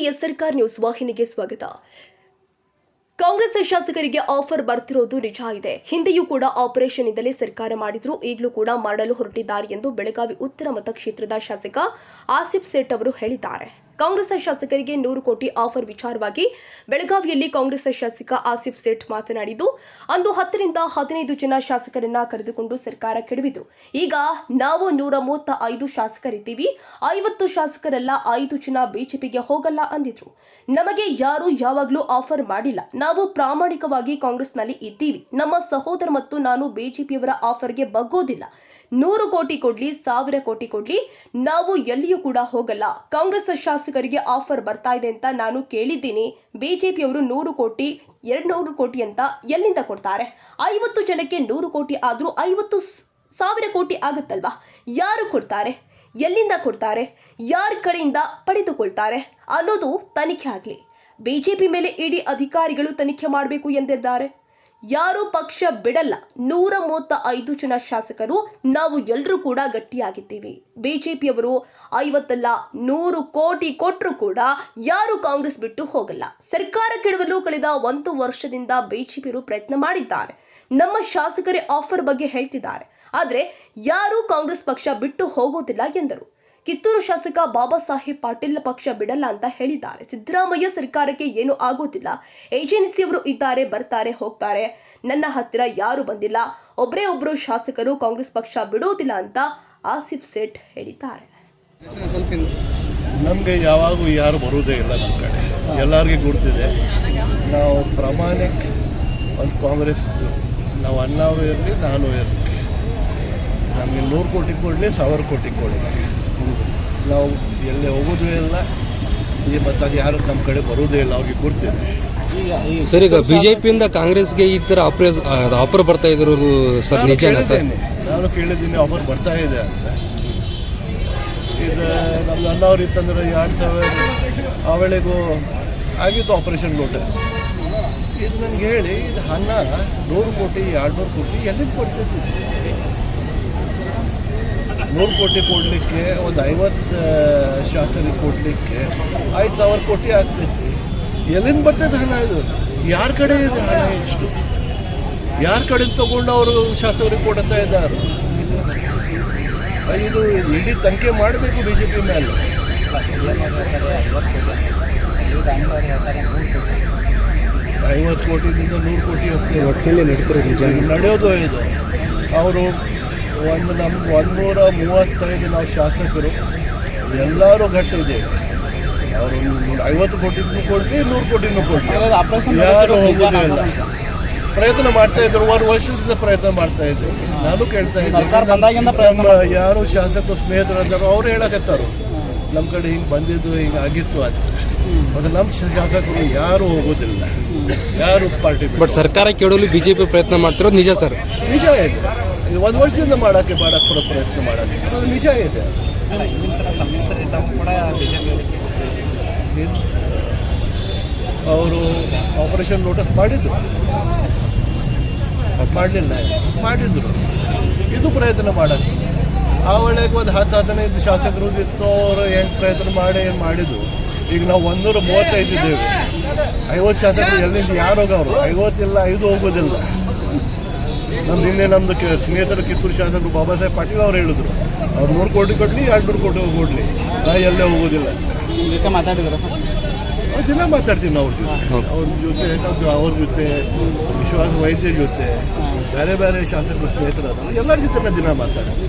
ಎಸ್ಆರ್ಕಾರ್ news ವಾಹಿನಿಗೆ ಸ್ವಾಗತ. ಕಾಂಗ್ರೆಸ್ ಶಾಸಕರಿಗೆ ಆಫರ್ ಬರ್ತಿರೋದು ನಿಜ ಇದೆ. ಹಿಂದೆಯೂ ಕೂಡ ಆಪರೇಷನ್ ಇಂದಲೇ ಸರ್ಕಾರ ಮಾಡಿದ್ರು, ಈಗಲೂ ಕೂಡ ಮಾಡಲು ಹೊರಟಿದ್ದಾರೆ ಎಂದು ಬೆಳಗಾವಿ ಉತ್ತರ ಮತಕ್ಷೇತ್ರದ ಶಾಸಕ ಆಸಿಫ್ ಸೇಠ್ ಅವರು ಹೇಳಿದ್ದಾರೆ. ಕಾಂಗ್ರೆಸ್ ಶಾಸಕರಿಗೆ 100 ಕೋಟಿ ಆಫರ್ ವಿಚಾರವಾಗಿ ಬೆಳಗಾವಿಯಲ್ಲಿ ಕಾಂಗ್ರೆಸ್ ಶಾಸಕ ಆಸಿಫ್ ಸೇಠ್ ಮಾತನಾಡಿದ್ದು, ಅಂದು 10 ರಿಂದ 15 ಜನ ಶಾಸಕರನ್ನ ಕರೆದುಕೊಂಡು ಸರ್ಕಾರ ಕೆಡವಿದ್ರು. ಈಗ ನಾವು 135 ಶಾಸಕರಿದ್ದೀವಿ, 50 ಶಾಸಕರೆಲ್ಲ 5 ಜನ ಬಿಜೆಪಿಗೆ ಹೋಗಲ್ಲ ಅಂದಿದ್ರು. ನಮಗೆ ಯಾರು ಯಾವಾಗಲೂ ಆಫರ್ ಮಾಡಿಲ್ಲ. ನಾವು ಪ್ರಾಮಾಣಿಕವಾಗಿ ಕಾಂಗ್ರೆಸ್ನಲ್ಲಿ ಇದ್ದೀವಿ. ನಮ್ಮ ಸಹೋದರ ಮತ್ತು ನಾನು ಬಿಜೆಪಿಯವರ ಆಫರ್ಗೆ ಬಗ್ಗೋದಿಲ್ಲ. 100 ಕೋಟಿ ಕೊಡ್ಲಿ, 1000 ಕೋಟಿ ಕೊಡ್ಲಿ, ನಾವು ಎಲ್ಲಿಯೂ ಕೂಡ ಹೋಗಲ್ಲ. ಕಾಂಗ್ರೆಸ್ ಶಾಸಕರಿಗೆ ಆಫರ್ ಬರ್ತಾ ಇದೆ ಅಂತ ನಾನು ಕೇಳಿದ್ದೀನಿ. ಬಿಜೆಪಿಯವರು 100 ಕೋಟಿ 200 ಕೋಟಿ ಅಂತ ಎಲ್ಲಿಂದ ಕೊಡ್ತಾರೆ? 50 ಜನಕ್ಕೆ 100 ಕೋಟಿ ಆದ್ರೂ 50,000 ಕೋಟಿ ಆಗುತ್ತಲ್ವಾ? ಯಾರು ಕೊಡ್ತಾರೆ? ಎಲ್ಲಿಂದ ಕೊಡ್ತಾರೆ? ಯಾರ ಕಡೆಯಿಂದ ಪಡೆದುಕೊಳ್ತಾರೆ ಅನ್ನೋದು ತನಿಖೆ ಆಗಲಿ. ಬಿಜೆಪಿ ಮೇಲೆ ಇಡಿ ಅಧಿಕಾರಿಗಳು ತನಿಖೆ ಮಾಡಬೇಕು ಎಂದಿದ್ದಾರೆ. ಯಾರೂ ಪಕ್ಷ ಬಿಡಲ್ಲ. 135 ಜನ ಶಾಸಕರು ನಾವು ಎಲ್ಲರೂ ಕೂಡ ಗಟ್ಟಿಯಾಗಿದ್ದೀವಿ. ಬಿಜೆಪಿಯವರು 50 ಅಲ್ಲ 100 ಕೋಟಿ ಕೊಟ್ಟರು ಕೂಡ ಯಾರು ಕಾಂಗ್ರೆಸ್ ಬಿಟ್ಟು ಹೋಗಲ್ಲ. ಸರ್ಕಾರ ಕೆಡವಲು ಕಳೆದ 1 ವರ್ಷದಿಂದ ಬಿಜೆಪಿಯವರು ಪ್ರಯತ್ನ ಮಾಡಿದ್ದಾರೆ. ನಮ್ಮ ಶಾಸಕರೇ ಆಫರ್ ಬಗ್ಗೆ ಹೇಳ್ತಿದ್ದಾರೆ. ಆದರೆ ಯಾರೂ ಕಾಂಗ್ರೆಸ್ ಪಕ್ಷ ಬಿಟ್ಟು ಹೋಗೋದಿಲ್ಲ ಎಂದರು. ಕಿತ್ತೂರು ಶಾಸಕ ಬಾಬಾ ಸಾಹೇಬ್ ಪಾಟೀಲ್ ಪಕ್ಷ ಬಿಡಲ್ಲ ಅಂತ ಹೇಳಿದ್ದಾರೆ. ಸಿದ್ದರಾಮಯ್ಯ ಸರ್ಕಾರಕ್ಕೆ ಏನೂ ಆಗೋದಿಲ್ಲ. ಏಜೆನ್ಸಿಯವರು ಇದ್ದಾರೆ, ಬರ್ತಾರೆ, ಹೋಗ್ತಾರೆ. ನನ್ನ ಹತ್ತಿರ ಯಾರು ಬಂದಿಲ್ಲ. ಒಬ್ಬರು ಶಾಸಕರು ಕಾಂಗ್ರೆಸ್ ಪಕ್ಷ ಬಿಡೋದಿಲ್ಲ ಅಂತ ಆಸಿಫ್ ಸೇಠ್ ಹೇಳಿದ್ದಾರೆ. ನಮಗೆ ಯಾವಾಗೂ ಯಾರು ಬರೋದೇ ಇಲ್ಲ. ನಮ್ಮ ಕಡೆ ಎಲ್ಲರಿಗೂ ಗುರ್ತಿದೆ. ನಾವು ಪ್ರಾಮಾಣಿಕ ಒಂದು ಕಾಂಗ್ರೆಸ್, ನಾವು ಅಣ್ಣವರು ಇರಲಿ, ನಾನು ಇರಲಿ, ನಮಗೆ 100 ಕೋಟಿ ಕೊಡಲಿ, 1000 ಕೋಟಿ ಕೊಡಲಿ, ನಾವು ಎಲ್ಲೇ ಹೋಗೋದು ಇಲ್ಲ. ಮತ್ತು ಅದು ಯಾರು ನಮ್ಮ ಕಡೆ ಬರೋದೇ ಇಲ್ಲ, ಅವ್ರಿಗೆ ಗುರ್ತಿದೆ. ಸರ್, ಈಗ ಬಿಜೆಪಿಯಿಂದ ಕಾಂಗ್ರೆಸ್ಗೆ ಈ ಥರ ಆಫರ್ ಬರ್ತಾ ಇದ್ರು ಸರ್, ನಿಜನಾ ಸರ್? ನಾನು ಕೇಳಿದ್ದೀನಿ ಆಫರ್ ಬರ್ತಾ ಇದೆ ಅಂತ. ಇದು ನಮ್ದು ಅಣ್ಣವ್ರು ಇತ್ತಂದ್ರೆ 2000 ಆ ವೇಳೆಗೂ ಆಗಿತ್ತು ಆಪರೇಷನ್ ಲೋಟಸ್. ಇದು ನನಗೆ ಹೇಳಿ, ಇದು ಹಣ 100 ಕೋಟಿ 200 ಕೋಟಿ ಎಲ್ಲಿಂದ ಕೊಡ್ತೈತಿ? 100 ಕೋಟಿ ಕೊಡಲಿಕ್ಕೆ, ಒಂದು 50 ಶಾಸಕರಿಗೆ ಕೊಡಲಿಕ್ಕೆ 5000 ಕೋಟಿ ಆಗ್ತೈತಿ. ಎಲ್ಲಿಂದ ಬರ್ತೈತೆ ಹಣ? ಇದು ಯಾರ ಕಡೆ ಇದೆ ಹಣ? ಇಷ್ಟು ಯಾರ ಕಡೆ ತೊಗೊಂಡು ಅವರು ಶಾಸಕರಿಗೆ ಕೊಡ್ತಾ ಇದ್ದಾರೆ? ಇದು ಇಡೀ ತನಿಖೆ ಮಾಡಬೇಕು ಬಿ ಜೆ ಪಿ ಮೇಲೆ. 50 ಕೋಟಿಯಿಂದ 100 ಕೋಟಿ ನಡೆಯೋದು ಇದು. ಅವರು ನಮ್ಗೆ 135 ನಾವು ಶಾಸಕರು ಎಲ್ಲರೂ ಗಟ್ಟಿದ್ದೇವೆ. ಅವರು 50 ಕೋಟಿನೂ ಕೊಡಲಿ, 100 ಕೋಟಿನೂ ಕೊಡಲಿ, ಯಾರು ಹೋಗೋದೇ ಇಲ್ಲ. ಪ್ರಯತ್ನ ಮಾಡ್ತಾ ಇದ್ರು, 1 ವರ್ಷದಿಂದ ಪ್ರಯತ್ನ ಮಾಡ್ತಾ ಇದ್ರು. ನಾನು ಕೇಳ್ತಾ ಇದ್ದೆ, ಯಾರು ಶಾಸಕರು ಸ್ನೇಹಿತರಾದರು ಅವ್ರು ಹೇಳಕತ್ತಾರು, ನಮ್ಮ ಕಡೆ ಹಿಂಗೆ ಬಂದಿದ್ದು, ಹಿಂಗೆ ಆಗಿತ್ತು ಅಂತ. ಮತ್ತು ನಮ್ಮ ಶಾಸಕರು ಯಾರು ಹೋಗೋದಿಲ್ಲ, ಯಾರು ಪಾರ್ಟಿ. ಬಟ್ ಸರ್ಕಾರ ಕೇಳಲು ಬಿಜೆಪಿ ಪ್ರಯತ್ನ ಮಾಡ್ತಿರೋದು ನಿಜ ಸರ್? ನಿಜ ಇದೆ. 1 ವರ್ಷದಿಂದ ಮಾಡಕ್ಕೆ ಪ್ರಯತ್ನ ಮಾಡೋಕ್ಕೆ ಅದು ನಿಜ ಇದೆ. ಅವರು ಆಪರೇಷನ್ ಲೋಟಸ್ ಮಾಡಿದ್ರು, ಮಾಡಲಿಲ್ಲ, ಮಾಡಿದ್ರು. ಇದು ಪ್ರಯತ್ನ ಮಾಡೋಕ್ಕೆ ಆ ವೇಳೆಗೆ ಒಂದು 10-15 ಶಾಸಕರು ಇತ್ತು. ಅವರು ಹೆಂಗೆ ಪ್ರಯತ್ನ ಮಾಡಿದ್ರು. ಈಗ ನಾವು 135 ಇದ್ದೇವೆ. 50 ಶಾಸಕರು ಎಲ್ಲಿಂದ ಯಾರು ಹೋಗೋರು? 50 ಇಲ್ಲ, 5 ಹೋಗೋದಿಲ್ಲ. ನಮ್ಮದು ಸ್ನೇಹಿತರು ಕಿತ್ತೂರು ಶಾಸಕರು ಬಾಬಾ ಸಾಹೇಬ್ ಪಾಟೀಲ್ ಅವ್ರು ಹೇಳಿದ್ರು, ಅವ್ರು 100 ಕೋಟಿ ಕೊಡಲಿ, 200 ಕೋಟಿ ಕೊಡಲಿ, ನಾ ಎಲ್ಲೇ ಹೋಗೋದಿಲ್ಲ. ದಿನ ಮಾತಾಡ್ತೀನಿ ಅವ್ರ ಜೊತೆ ವಿಶ್ವಾಸ ವೈದ್ಯ ಜೊತೆ, ಬೇರೆ ಬೇರೆ ಶಾಸಕರು ಸ್ನೇಹಿತರು ಎಲ್ಲರ ಜೊತೆ ದಿನ ಮಾತಾಡ್ತೀನಿ.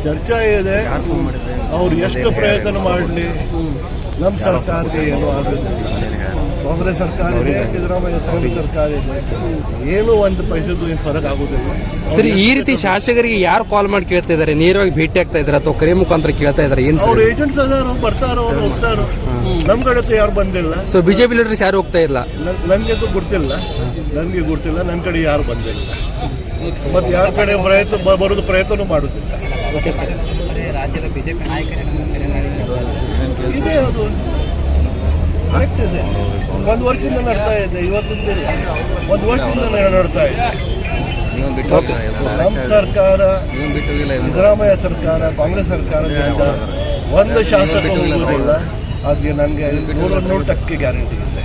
ಚರ್ಚೆ ಇದೆ. ಅವ್ರು ಎಷ್ಟು ಪ್ರಯತ್ನ ಮಾಡಲಿ, ನಮ್ಮ ಸರ್ಕಾರಕ್ಕೆ ಏನೂ ಆಗೋದಿಲ್ಲ. ಕಾಂಗ್ರೆಸ್ ಸರ್ಕಾರ ಇದೆ, ಸಿದ್ದರಾಮಯ್ಯ ಸರ್ಕಾರ ಇದೆ, ಏನೂ ಒಂದು ಪೈಸೆದು ಏನು ಫರಕ್ ಆಗೋದಿಲ್ಲ. ಸರಿ, ಈ ರೀತಿ ಶಾಸಕರಿಗೆ ಯಾರು ಕಾಲ್ ಮಾಡಿ ಕೇಳ್ತಾ ಇದ್ದಾರೆ? ನೇರವಾಗಿ ಭೇಟಿ ಆಗ್ತಾ ಇದ್ದಾರೆ ಅಥವಾ ಕರೆ ಮುಖಾಂತರ ಕೇಳ್ತಾ ಇದ್ದಾರೆ? ಏನು ಅವ್ರು ಏಜೆಂಟ್ಸ್ ಅದಾರ, ಬರ್ತಾರೋ, ಅವ್ರು ಹೋಗ್ತಾರೋ. ನಮ್ಮ ಕಡೆ ಯಾರು ಬಂದಿಲ್ಲ. ಸೊ ಬಿಜೆಪಿ ಲೀಡರ್ಸ್ ಯಾರು ಹೋಗ್ತಾ ಇಲ್ಲ? ನನಗೆ ಗೊತ್ತಿಲ್ಲ. ನನ್ನ ಕಡೆ ಯಾರು ಬಂದಿಲ್ಲ. ಮತ್ತು ಯಾರ ಕಡೆ ಬರೋದು ಪ್ರಯತ್ನ ಮಾಡೋದಿಲ್ಲ. ರಾಜ್ಯದ ಬಿಜೆಪಿ ನಾಯಕರೇ ಇದೆ, ಅದು ಕರೆಕ್ಟ್ ಇದೆ. 1 ವರ್ಷದಿಂದ ನಡ್ತಾ ಇದೆ, ಇವತ್ತಿಂದಿಲ್ಲ, 1 ವರ್ಷದಿಂದ ನಡ್ತಾ ಇದೆ. ನಮ್ಮ ಸರ್ಕಾರ, ಸಿದ್ದರಾಮಯ್ಯ ಸರ್ಕಾರ, ಕಾಂಗ್ರೆಸ್ ಸರ್ಕಾರದಿಂದ ಒಂದು ಶಾಸಕ ಹೋಗುವುದಿಲ್ಲ, ಅದಕ್ಕೆ ನನಗೆ 100% ಗ್ಯಾರಂಟಿ ಇದೆ.